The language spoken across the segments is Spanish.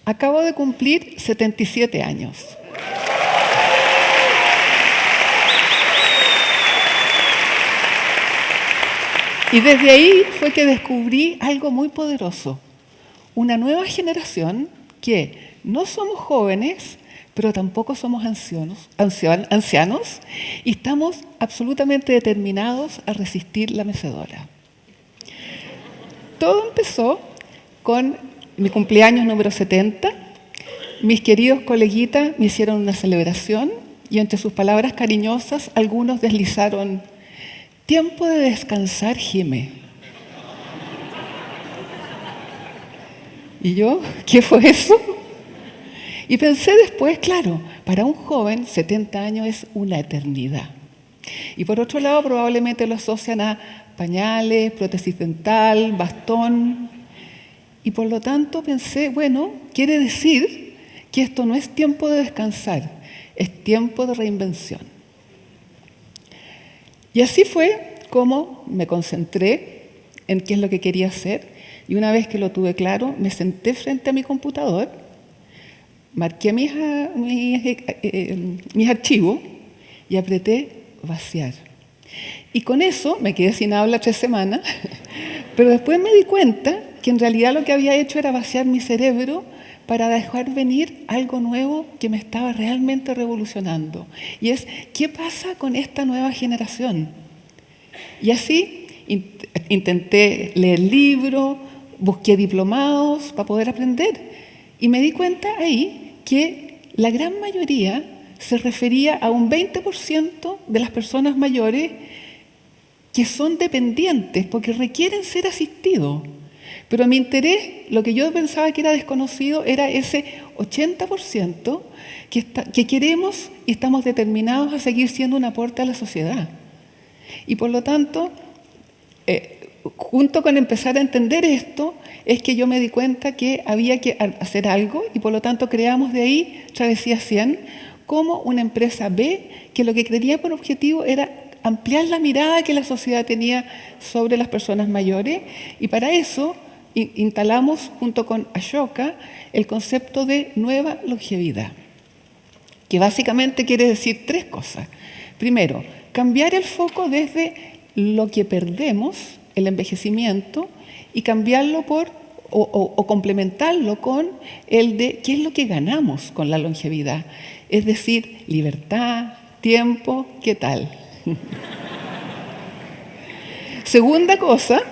Acabo de cumplir 77 años. Y desde ahí fue que descubrí algo muy poderoso. Una nueva generación que no somos jóvenes, pero tampoco somos ancianos, y estamos absolutamente determinados a resistir la mecedora. Todo empezó con mi cumpleaños número 70. Mis queridos coleguitas me hicieron una celebración y entre sus palabras cariñosas algunos deslizaron: tiempo de descansar, Jimé. ¿Y yo? ¿Qué fue eso? Y pensé después, claro, para un joven 70 años es una eternidad. Y por otro lado probablemente lo asocian a pañales, prótesis dental, bastón. Y por lo tanto pensé, bueno, quiere decir que esto no es tiempo de descansar, es tiempo de reinvención. Y así fue como me concentré en qué es lo que quería hacer. Y una vez que lo tuve claro, me senté frente a mi computador, marqué mis archivos y apreté vaciar. Y con eso me quedé sin habla 3 semanas, pero después me di cuenta que en realidad lo que había hecho era vaciar mi cerebro para dejar venir algo nuevo que me estaba realmente revolucionando. Y es, ¿qué pasa con esta nueva generación? Y así intenté leer libros, busqué diplomados para poder aprender. Y me di cuenta ahí que la gran mayoría se refería a un 20% de las personas mayores que son dependientes porque requieren ser asistidos. Pero mi interés, lo que yo pensaba que era desconocido, era ese 80% que queremos y estamos determinados a seguir siendo un aporte a la sociedad. Y por lo tanto, junto con empezar a entender esto, es que yo me di cuenta que había que hacer algo y por lo tanto creamos de ahí Travesía 100 como una empresa B que lo que tenía por objetivo era ampliar la mirada que la sociedad tenía sobre las personas mayores y para eso instalamos junto con Ashoka el concepto de nueva longevidad, que básicamente quiere decir 3 cosas. Primero, cambiar el foco desde lo que perdemos, el envejecimiento, y cambiarlo o complementarlo con el de qué es lo que ganamos con la longevidad. Es decir, libertad, tiempo, ¿qué tal? Segunda cosa,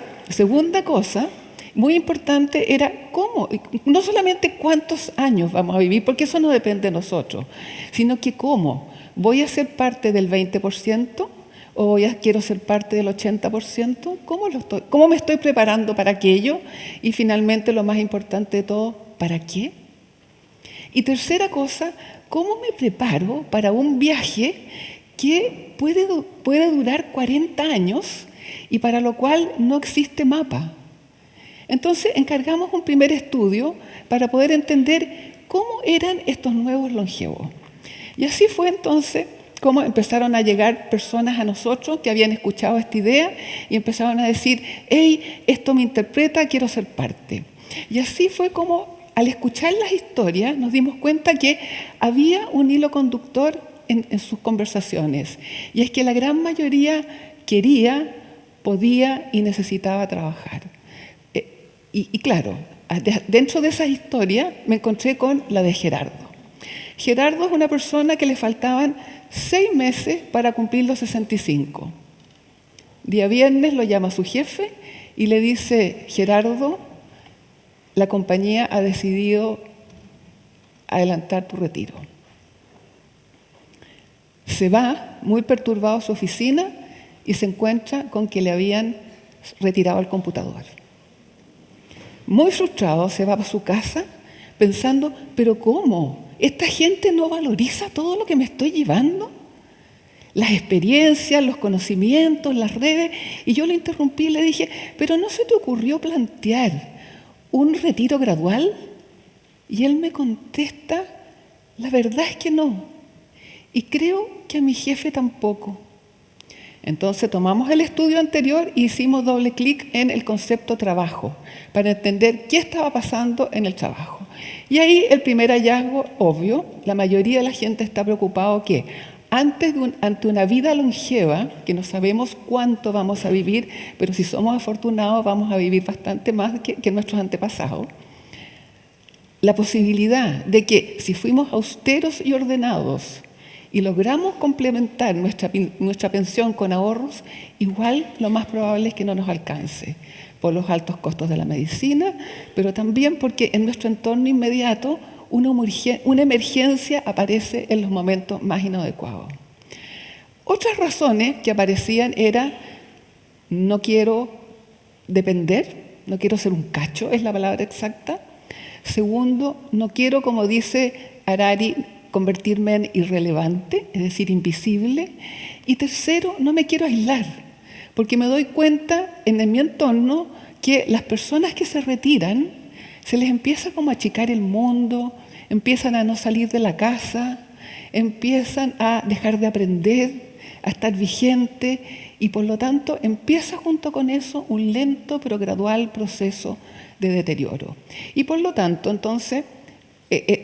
muy importante era cómo, no solamente cuántos años vamos a vivir, porque eso no depende de nosotros, sino que cómo. ¿Voy a ser parte del 20% o quiero ser parte del 80%? ¿Cómo me estoy preparando para aquello? Y finalmente, lo más importante de todo, ¿para qué? Y tercera cosa, ¿cómo me preparo para un viaje que puede durar 40 años y para lo cual no existe mapa? Entonces encargamos un primer estudio para poder entender cómo eran estos nuevos longevos. Y así fue entonces como empezaron a llegar personas a nosotros que habían escuchado esta idea y empezaron a decir, hey, esto me interpreta, quiero ser parte. Y así fue como al escuchar las historias nos dimos cuenta que había un hilo conductor en sus conversaciones. Y es que la gran mayoría quería, podía y necesitaba trabajar. Y claro, dentro de esa historia me encontré con la de Gerardo. Gerardo es una persona que le faltaban 6 meses para cumplir los 65. Día viernes lo llama su jefe y le dice, Gerardo, la compañía ha decidido adelantar tu retiro. Se va muy perturbado a su oficina y se encuentra con que le habían retirado el computador. Muy frustrado se va a su casa pensando, ¿pero cómo? ¿Esta gente no valoriza todo lo que me estoy llevando? Las experiencias, los conocimientos, las redes. Y yo lo interrumpí y le dije, ¿pero no se te ocurrió plantear un retiro gradual? Y él me contesta, la verdad es que no. Y creo que a mi jefe tampoco. Entonces tomamos el estudio anterior e hicimos doble clic en el concepto trabajo para entender qué estaba pasando en el trabajo. Y ahí el primer hallazgo, obvio, la mayoría de la gente está preocupado que ante una vida longeva, que no sabemos cuánto vamos a vivir, pero si somos afortunados vamos a vivir bastante más que nuestros antepasados, la posibilidad de que si fuimos austeros y ordenados y logramos complementar nuestra pensión con ahorros, igual lo más probable es que no nos alcance por los altos costos de la medicina, pero también porque en nuestro entorno inmediato una emergencia aparece en los momentos más inadecuados. Otras razones que aparecían era: no quiero depender, no quiero ser un cacho, es la palabra exacta. Segundo, no quiero, como dice Harari, convertirme en irrelevante, es decir, invisible. Y tercero, no me quiero aislar, porque me doy cuenta en mi entorno que las personas que se retiran se les empieza como a achicar el mundo, empiezan a no salir de la casa, empiezan a dejar de aprender, a estar vigente, y por lo tanto empieza junto con eso un lento pero gradual proceso de deterioro. Y por lo tanto, entonces,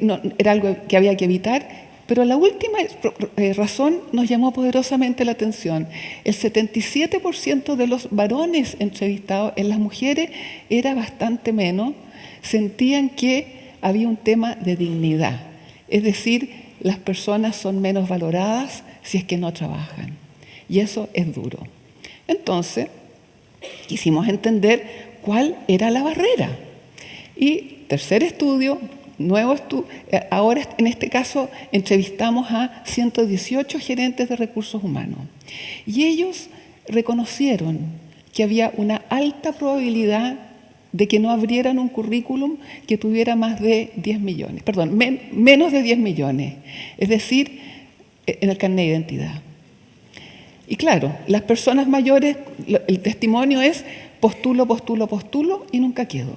no, era algo que había que evitar, pero la última razón nos llamó poderosamente la atención. El 77% de los varones entrevistados en las mujeres era bastante menos, sentían que había un tema de dignidad, es decir, las personas son menos valoradas si es que no trabajan, y eso es duro. Entonces, quisimos entender cuál era la barrera. Y tercer estudio, ahora en este caso entrevistamos a 118 gerentes de recursos humanos, y ellos reconocieron que había una alta probabilidad de que no abrieran un currículum que tuviera más de 10 millones, perdón, menos de 10 millones, es decir, en el carnet de identidad. Y claro, las personas mayores, el testimonio es postulo y nunca quedo.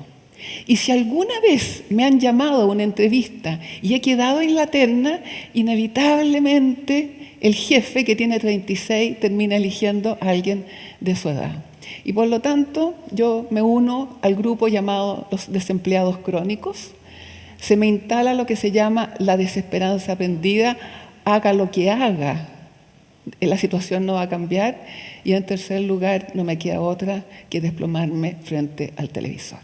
Y si alguna vez me han llamado a una entrevista y he quedado en la terna, inevitablemente el jefe, que tiene 36, termina eligiendo a alguien de su edad. Y por lo tanto, yo me uno al grupo llamado los desempleados crónicos. Se me instala lo que se llama la desesperanza aprendida: haga lo que haga, la situación no va a cambiar. Y en tercer lugar, no me queda otra que desplomarme frente al televisor.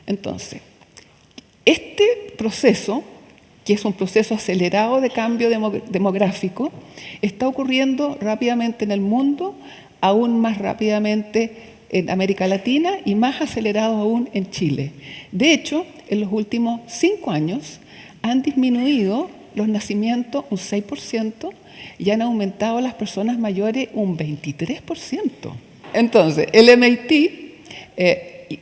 Entonces, este proceso, que es un proceso acelerado de cambio demográfico, está ocurriendo rápidamente en el mundo, aún más rápidamente en América Latina y más acelerado aún en Chile. De hecho, en los últimos 5 años han disminuido los nacimientos un 6% y han aumentado las personas mayores un 23%. Entonces, el MIT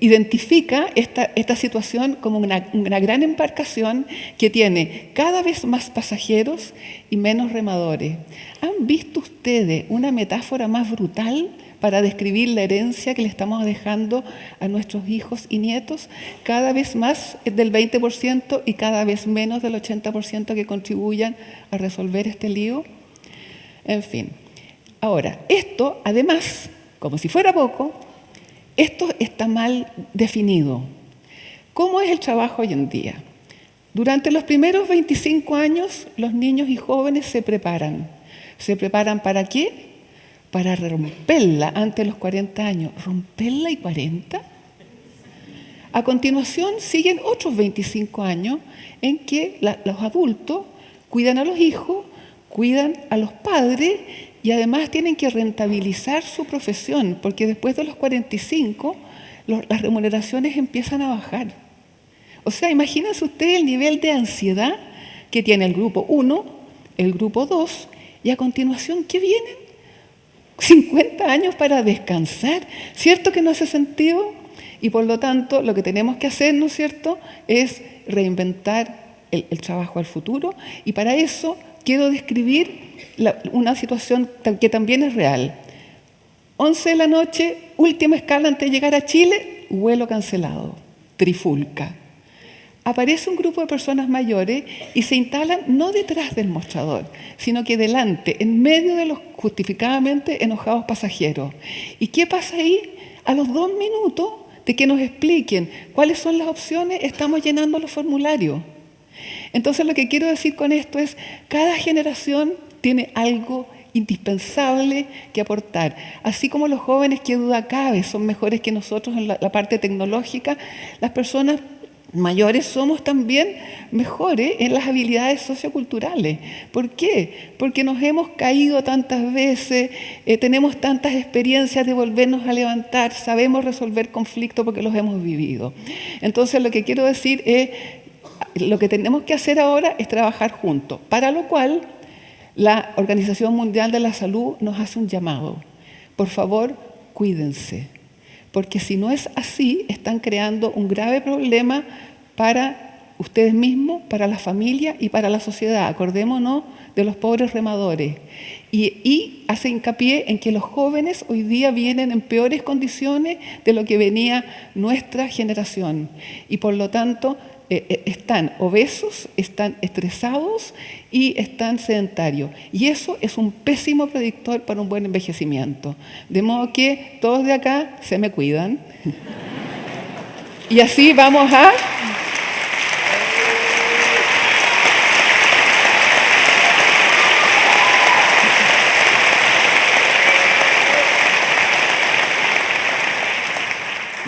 identifica esta situación como una gran embarcación que tiene cada vez más pasajeros y menos remadores. ¿Han visto ustedes una metáfora más brutal para describir la herencia que le estamos dejando a nuestros hijos y nietos? Cada vez más del 20% y cada vez menos del 80% que contribuyan a resolver este lío. En fin. Ahora, esto además, como si fuera poco, esto está mal definido. ¿Cómo es el trabajo hoy en día? Durante los primeros 25 años, los niños y jóvenes se preparan. ¿Se preparan para qué? Para romperla antes de los 40 años. ¿Romperla y 40? A continuación siguen otros 25 años en que los adultos cuidan a los hijos, cuidan a los padres y además tienen que rentabilizar su profesión, porque después de los 45 las remuneraciones empiezan a bajar. O sea, imagínense ustedes el nivel de ansiedad que tiene el grupo 1, el grupo 2, y a continuación, ¿qué vienen? 50 años para descansar. ¿Cierto que no hace sentido? Y por lo tanto, lo que tenemos que hacer, ¿no es cierto?, es reinventar el trabajo al futuro, y para eso quiero describir una situación que también es real. 11 de la noche, última escala antes de llegar a Chile, vuelo cancelado, trifulca. Aparece un grupo de personas mayores y se instalan no detrás del mostrador, sino que delante, en medio de los justificadamente enojados pasajeros. ¿Y qué pasa ahí? A los 2 minutos de que nos expliquen cuáles son las opciones, estamos llenando los formularios. Entonces lo que quiero decir con esto es, cada generación tiene algo indispensable que aportar. Así como los jóvenes, que duda cabe, son mejores que nosotros en la parte tecnológica, las personas mayores somos también mejores en las habilidades socioculturales. ¿Por qué? Porque nos hemos caído tantas veces, tenemos tantas experiencias de volvernos a levantar, sabemos resolver conflictos porque los hemos vivido. Entonces lo que quiero decir es, lo que tenemos que hacer ahora es trabajar juntos, para lo cual la Organización Mundial de la Salud nos hace un llamado. Por favor, cuídense, porque si no es así, están creando un grave problema para ustedes mismos, para la familia y para la sociedad. Acordémonos de los pobres remadores. Y hace hincapié en que los jóvenes hoy día vienen en peores condiciones de lo que venía nuestra generación. Y por lo tanto, están obesos, están estresados y están sedentarios. Y eso es un pésimo predictor para un buen envejecimiento. De modo que todos de acá se me cuidan. Y así vamos a...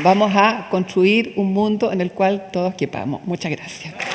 Vamos a construir un mundo en el cual todos quepamos. Muchas gracias.